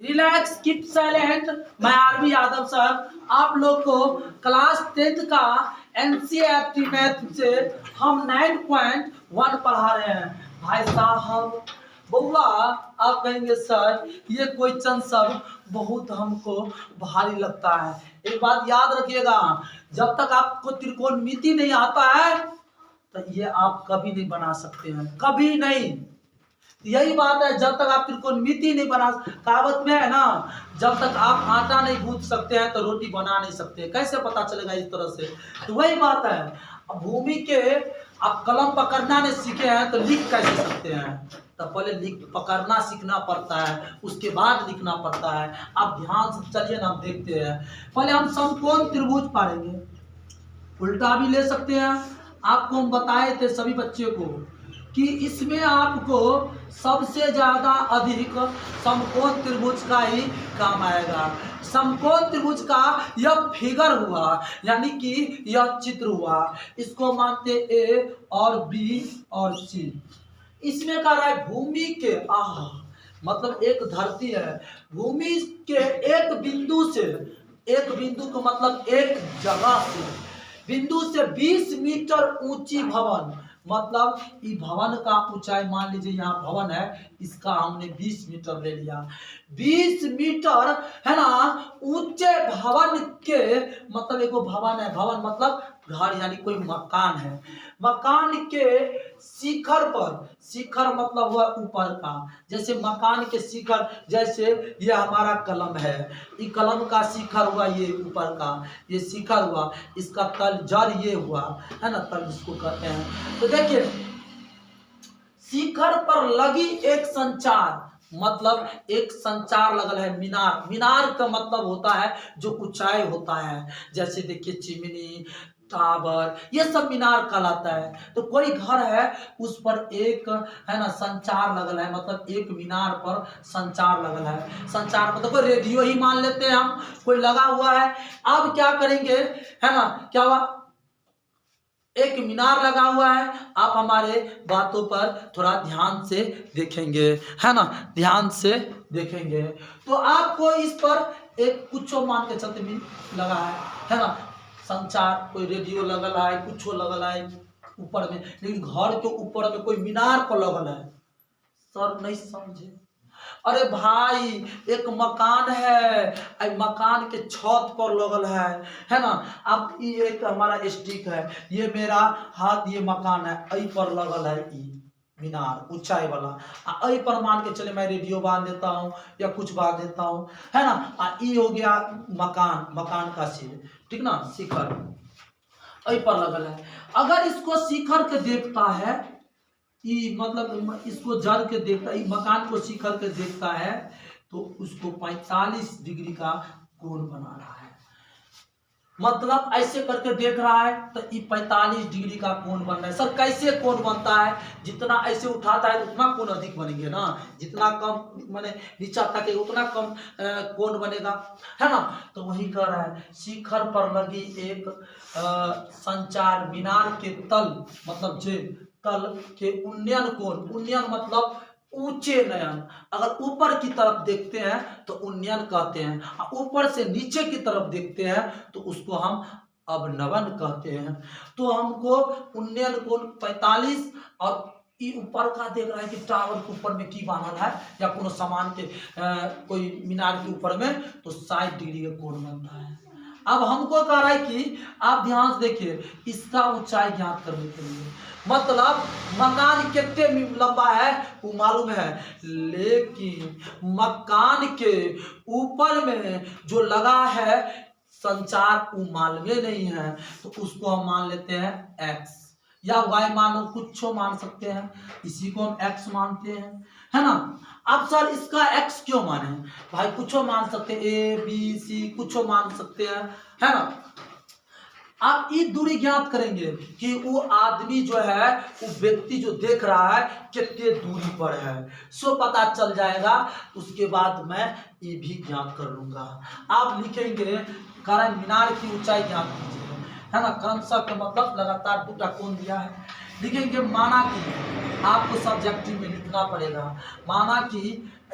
Relax keep silent. मैं RB Yadav sir आप लोग को क्लास 10th का एनसीईआरटी मैथ से हम 9.1 पढ़ा रहे हैं। भाई साहब बउआ आप कहेंगे सर ये क्वेश्चन सब बहुत हमको भारी लगता है। एक बात याद रखिएगा, जब तक आपको त्रिकोणमिति नहीं आता है तो ये आप कभी नहीं बना सकते हैं, कभी नहीं। यही बात है, जब तक आप त्रिकोणमिति नहीं बना, कहावत में है ना, जब तक आप आटा नहीं गूंथ सकते हैं तो रोटी बना नहीं सकते। कैसे पता चलेगा इस तरह से? तो वही बात है। अब भूमि के आप कलम पकड़ना नहीं सीखे हैं तो लिख कैसे सकते हैं? तो पहले लिख पकड़ना सीखना पड़ता है, उसके बाद लिखना पड़ता है। आप ध्यान से चलिए ना, आप देखते हैं। पहले हम समकोण त्रिभुज पढ़ेंगे, उल्टा भी ले सकते हैं। आपको हम बताए थे सभी बच्चे को कि इसमें आपको सबसे ज्यादा अधिक समकोण त्रिभुज का ही काम आएगा। समकोण त्रिभुज का यह फिगर हुआ, यानी कि यह चित्र हुआ, इसको मानते ए और बी और सी। इसमें कह रहा है भूमि के मतलब एक धरती है, भूमि के एक बिंदु से, एक बिंदु को मतलब एक जगह से, बिंदु से 20 मीटर ऊंची भवन, मतलब ये भवन का ऊंचाई मान लीजिए यहाँ भवन है, इसका हमने 20 मीटर ले लिया। 20 मीटर है ना ऊंचे भवन के, मतलब एक भवन है, भवन मतलब घर यानी कोई मकान है। मकान के शिखर पर, शिखर मतलब हुआ ऊपर का, जैसे मकान के शिखर, जैसे ये हमारा कलम है, ये कलम का शिखर हुआ, ये ऊपर का ये शिखर हुआ, इसका तल जड़ ये हुआ है ना, तल इसको कहते हैं। तो देखिए शिखर पर लगी एक संचार, मतलब एक संचार लगल है। मीनार, मीनार का मतलब होता है जो ऊंचाई होता है, जैसे देखिए चिमनी, टावर, ये सब मीनार कहलाता है। तो कोई घर है उस पर एक है ना संचार लगल है, मतलब एक मीनार पर संचार लगल है। संचार मतलब कोई रेडियो ही मान लेते हैं हम, कोई लगा हुआ है। अब क्या करेंगे है ना, क्या हुआ, एक मीनार लगा हुआ है। आप हमारे बातों पर थोड़ा ध्यान से देखेंगे है ना, ध्यान से देखेंगे तो आपको इस पर एक कुछ मान के चलते भी लगा है ना, संचार, कोई रेडियो लगल है, कुछ लगल है ऊपर में, लेकिन घर के ऊपर में कोई मीनार पर लगल है। सर नहीं समझे? अरे भाई एक मकान है, मकान के छत पर लगल है ना। अब ये एक हमारा स्टिक है, ये मेरा हाथ, ये मकान है, आई पर लगल है ई मीनार ऊंचाई वाला। आई पर मान के चले मैं रेडियो बांध देता हूँ या कुछ बांध देता हूँ है ना। ई हो गया मकान, मकान का सिर, ठीक ना, शिखर आई पर लगल है। अगर इसको शिखर के देखता है, मतलब इसको जड़ के देखता है, मकान को शिखर के देखता है, तो उसको 45 डिग्री का कोण बना रहा है। मतलब ऐसे करके देख रहा है तो ये 45 डिग्री का कोण बन रहा है। सर कैसे कोण बनता है? जितना ऐसे उठाता है उतना कोण अधिक बनेंगे ना, जितना कम मैंने नीचा तक उतना कम कोण बनेगा है ना। तो वही कह रहा है शिखर पर लगी एक संचार मीनार के तल, मतलब जे तल के उन्नयन कोण, उन्नयन मतलब ऊंचे नयन। अगर ऊपर की तरफ देखते हैं तो उन्नयन कहते हैं, ऊपर से नीचे की तरफ देखते हैं तो उसको हम अवनवन कहते हैं। तो हमको उन्नयन कोण 45 और ऊपर का देख रहा है कि टावर के ऊपर में की बांधल है या कोनो सामान के कोई मीनार के ऊपर में, तो 60 डिग्री का कोण बनता है। अब हमको कह रहा है कि आप ध्यान से देखिए, इसका ऊंचाई ज्ञात करने के लिए, मतलब मकान कितने लंबा है वो मालूम है, लेकिन मकान के ऊपर में जो लगा है संचार वो मालूम नहीं है, तो उसको हम मान लेते हैं x या y, मानो कुछ मान सकते हैं, इसी को हम x मानते हैं है ना। अब सर इसका x क्यों माने? भाई कुछ मान सकते हैं, a b c कुछ मान सकते हैं है ना। आप ये दूरी ज्ञात करेंगे कि वो आदमी जो है, वो व्यक्ति जो देख रहा है कितने दूरी पर है, सो पता चल जाएगा। उसके बाद मैं ये भी ज्ञात कर लूंगा। आप लिखेंगे कारण मीनार की ऊंचाई ज्ञात कीजिए है ना, क्रमशः का मतलब लगातार दूटा कोण दिया है। लिखेंगे माना कि, आपको सब्जेक्टिव में लिखना पड़ेगा, माना कि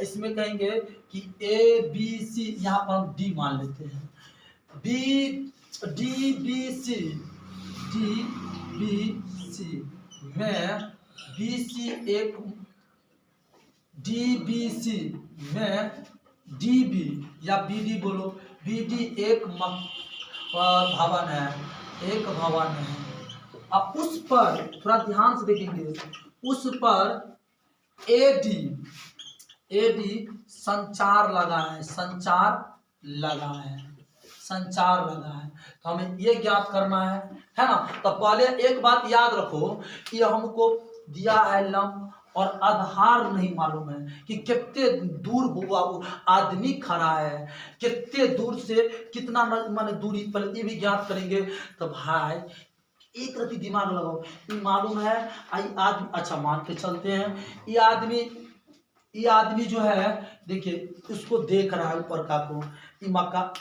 इसमें कहेंगे कि ए बी सी, यहाँ पर हम डी मान लेते हैं, B D B C, D B C में बी सी एक, डी बी सी में डी बी या बी डी बोलो, बी डी एक भवन है, एक भवन है। अब उस पर थोड़ा ध्यान से देखेंगे, उस पर एडी संचार लगा है, संचार लगा है, संचार लगा है। तो हमें ये ज्ञात करना है ना। तो पहले एक बात याद रखो कि हमको दिया है लंब और आधार नहीं मालूम है कि कितने दूर हुआ वो आदमी खड़ा है, कितने दूर से कितना माने दूरी पर, ये भी ज्ञात करेंगे। तो भाई एक रति दिमाग लगाओ, ये मालूम है आदमी, अच्छा मान के चलते हैं ये आदमी जो है, देखिए उसको देख रहा है ऊपर का को, ये मक्का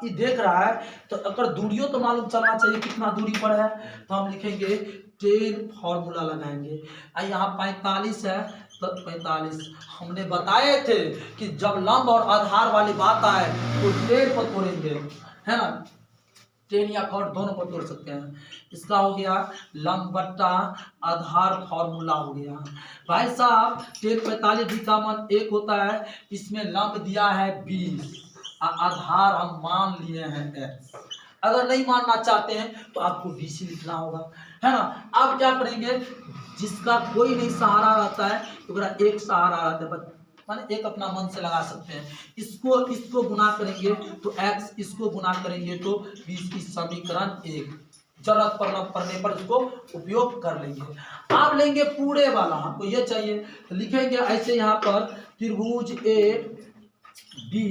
ये देख रहा है, तो अगर दूरियों तो मालूम चलना चाहिए कितना दूरी पर है। तो हम लिखेंगे 10 फॉर्मूला लगाएंगे। यहाँ 45 है तो 45 हमने बताए थे कि जब लंब और आधार वाली बात आए तो 10 पर तोड़ेंगे, है ना। 10 या कॉट दोनों पर तोड़ सकते हैं। इसका हो गया लंब बट्टा आधार फॉर्मूला हो गया। भाई साहब 10 45 डी का मान 1 होता है, इसमें लंब दिया है 20, आधार हम मान लिए हैं x। अगर नहीं मानना चाहते हैं तो आपको BC लिखना होगा, है ना। अब क्या करेंगे, जिसका कोई नहीं सहारा रहता है तो मेरा एक सहारा रहता है, माने एक अपना मन से लगा सकते हैं। इसको गुना करेंगे तो x, इसको गुना करेंगे तो 20 की समीकरण 1, जरूरत पड़ने पर इसको उपयोग कर लेंगे। आप लेंगे पूरे वाला, हमको ये चाहिए तो लिखेंगे ऐसे यहाँ पर त्रिभुज ए बी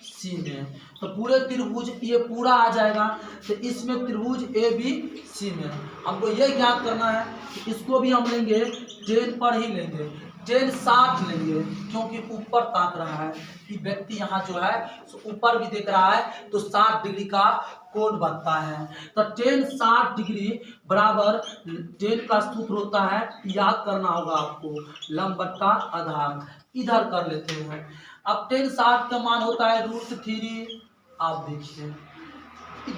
सी में, तो पूरे त्रिभुज ये पूरा आ जाएगा, तो इसमें त्रिभुज ए बी सी में हमको ये ज्ञात करना है कि इसको भी हम लेंगे 10 पर ही लेंगे, 10 60 लेंगे, क्योंकि ऊपर ताक रहा है कि व्यक्ति यहाँ जो है ऊपर भी देख रहा है, तो 60 डिग्री का कोण बनता है। तो 10 60 डिग्री बराबर 10 का सूत्र होता है, याद करना होगा आपको, लंब बट्टा आधार। इधर कर लेते हैं। अब 10 60 का मान होता है √3। आप देखिए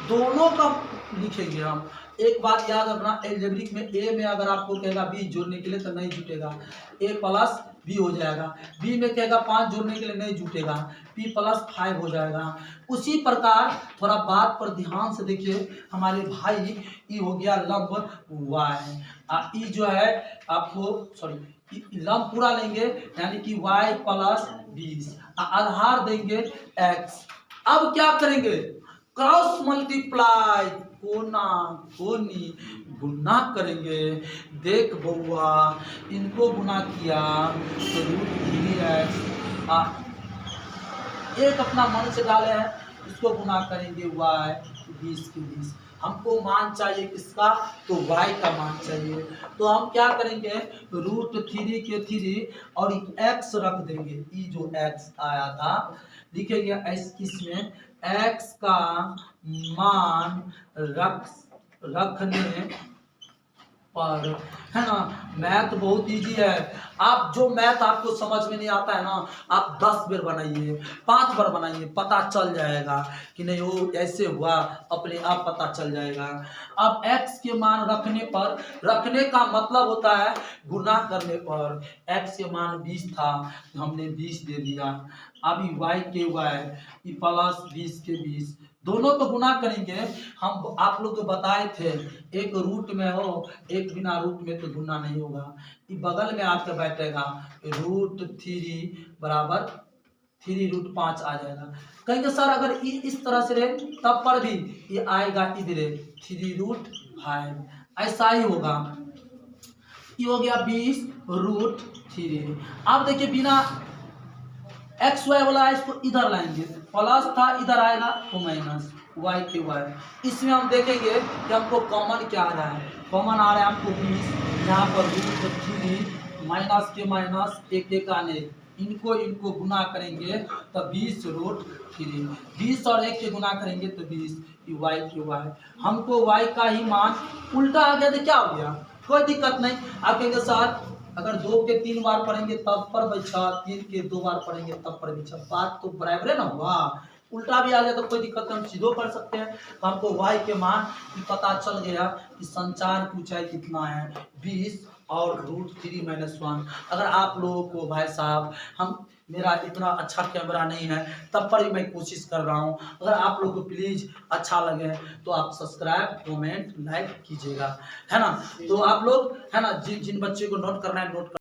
दोनों का लिखेंगे हम। एक बात याद रखना, एल्जेब्रिक में ए में अगर आपको कहेगा 20 जोड़ने के लिए तो नहीं जुटेगा, a प्लस b हो जाएगा। b में कहेगा 5 जोड़ने के लिए नहीं जुटेगा, p प्लस 5 हो जाएगा। उसी प्रकार थोड़ा बात पर ध्यान से देखिए हमारे भाई, ई हो गया लंब y, ई जो है आपको सॉरी लंब पूरा लेंगे यानी कि y प्लस 20, आधार देंगे x। अब क्या करेंगे, क्रॉस मल्टीप्लाई, कोना कोनी गुना करेंगे। देख बउआ, इनको गुना किया तो √3x, एक अपना मन से डाले हैं, इसको गुना करेंगे y 20 की 20। हमको मान चाहिए किसका, तो y का मान चाहिए। तो हम क्या करेंगे, √3 के 3 और x रख देंगे, ई जो x आया था लिखेंगे इसमें x का मान रखने पर, है ना। मैथ बहुत इजी है। आप जो मैथ आपको समझ में नहीं आता है ना, आप 10 बार बनाइए, 5 बार बनाइए, पता चल जाएगा कि नहीं वो ऐसे हुआ, अपने आप पता चल जाएगा। अब x के मान रखने पर, रखने का मतलब होता है गुना करने पर। x के मान 20 था, हमने 20 दे दिया। अभी y के y प्लस 20 के 20, दोनों को गुना करेंगे। हम आप लोग को बताए थे, एक रूट में हो, एक बिना रूट में तो गुना नहीं होगा, ये बगल में आकर बैठेगा, √3 बराबर 3√5 आ जाएगा। कहेंगे सर अगर इस तरह से रहे तब पर भी ये आएगा इधर 3√5, ऐसा ही होगा। ये हो गया 20√3। अब देखिए बिना एक्स वाई वाला है, इसको इधर लाएंगे, प्लस था इधर आएगा तो माइनस, y के y। इसमें हम देखेंगे कि हमको कॉमन क्या आ रहा है, कॉमन आ रहा है हमको 20, यहाँ पर √3 माइनस के माइनस एक आने, इनको गुना करेंगे तो 20√3, 20 और 1 के गुना करेंगे तो 20, y के y। हमको y का ही मान उल्टा आ गया तो क्या हो गया, कोई दिक्कत नहीं। आप कहेंगे सर अगर 2 के 3 बार पढ़ेंगे तब पर बच्चा, 3 के 2 बार पढ़ेंगे तब पर बच्चा, बात तो बराबर है ना हुआ। उल्टा भी आ गया तो कोई दिक्कत नहीं, हम सीधो पढ़ सकते हैं। तो हमको y के मान की पता चल गया कि संचार की ऊंचाई कितना है, 20 और √3 - 1। अगर आप लोगों को भाई साहब, हम मेरा इतना अच्छा कैमरा नहीं है तब पर भी मैं कोशिश कर रहा हूँ, अगर आप लोग को प्लीज़ अच्छा लगे तो आप सब्सक्राइब, कमेंट, लाइक कीजिएगा, है ना। तो आप लोग, है ना, जिन जिन बच्चे को नोट करना है नोट कर